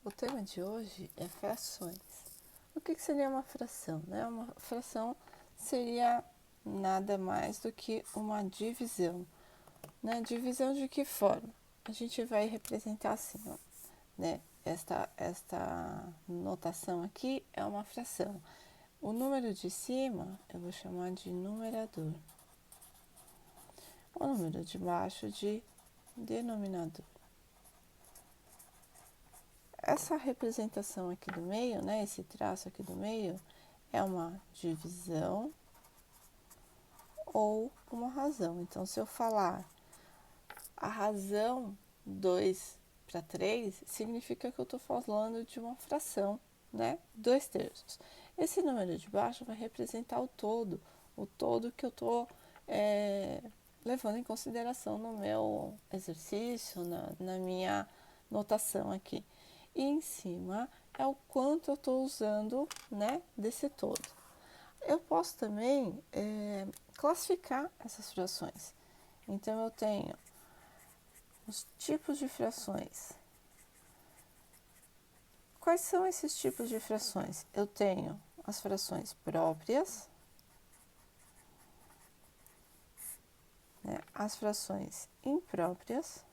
O tema de hoje é frações. O que seria uma fração, né? Uma fração seria nada mais do que uma divisão, né? Divisão de que forma? A gente vai representar assim, ó, né? Esta notação aqui é uma fração. O número de cima eu vou chamar de numerador. O número de baixo de denominador. Essa representação aqui do meio, né, esse traço aqui do meio, é uma divisão ou uma razão. Então, se eu falar a razão 2 para 3, significa que eu estou falando de uma fração, né, 2/3. Esse número de baixo vai representar o todo que eu estou levando em consideração no meu exercício, na minha notação aqui. E em cima é o quanto eu estou usando, né, desse todo. Eu posso também classificar essas frações. Então, eu tenho os tipos de frações. Quais são esses tipos de frações? Eu tenho as frações próprias, né, as frações impróprias,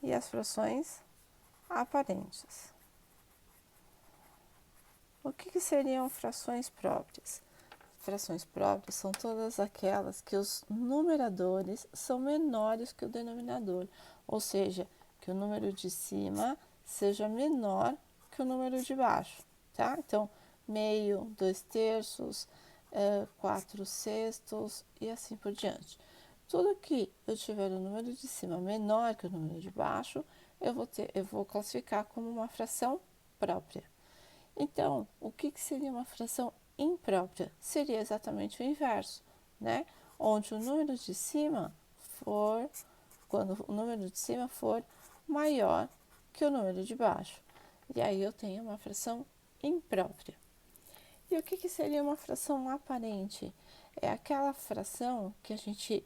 e as frações aparentes. O que seriam frações próprias? Frações próprias são todas aquelas que os numeradores são menores que o denominador, ou seja, que o número de cima seja menor que o número de baixo, tá? Então, meio, 2/3, 4/6 e assim por diante. Tudo que eu tiver o número de cima menor que o número de baixo, eu vou classificar como uma fração própria. Então, o que seria uma fração imprópria? Seria exatamente o inverso, né? Onde o número de cima for, quando o número de cima for maior que o número de baixo. E aí eu tenho uma fração imprópria. E o que seria uma fração aparente? É aquela fração que a gente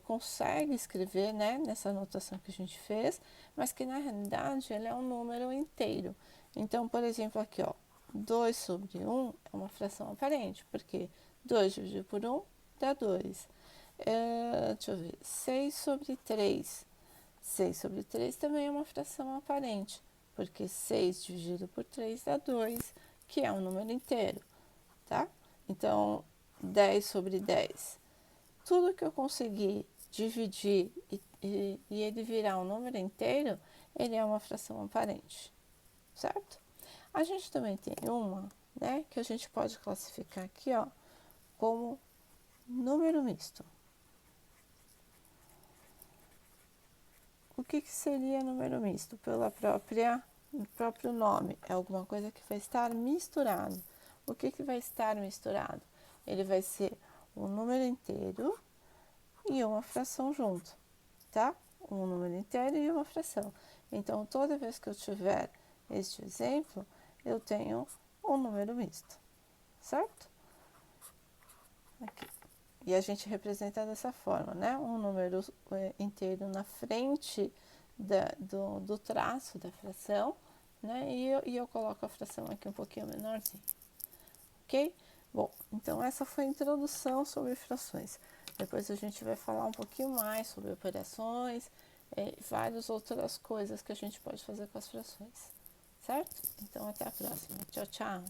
consegue escrever, né, nessa anotação que a gente fez, mas que na realidade ela é um número inteiro. Então, por exemplo, aqui, ó, 2/1 é uma fração aparente, porque 2 dividido por 1 dá 2. Deixa eu ver, 6/3. 6/3 também é uma fração aparente, porque 6 dividido por 3 dá 2, que é um número inteiro, tá? Então, 10/10. Tudo que eu conseguir dividir e ele virar um número inteiro, ele é uma fração aparente, certo? A gente também tem uma, né, que a gente pode classificar aqui, ó, como número misto. O que seria número misto? Pelo próprio nome, é alguma coisa que vai estar misturado. O que vai estar misturado? Ele vai ser um número inteiro e uma fração junto, tá? Um número inteiro e uma fração. Então, toda vez que eu tiver este exemplo, eu tenho um número misto, certo? Aqui. E a gente representa dessa forma, né? Um número inteiro na frente do traço da fração, né? E eu coloco a fração aqui um pouquinho menorzinha, ok? Bom, então essa foi a introdução sobre frações. Depois a gente vai falar um pouquinho mais sobre operações e várias outras coisas que a gente pode fazer com as frações, certo? Então até a próxima. Tchau, tchau!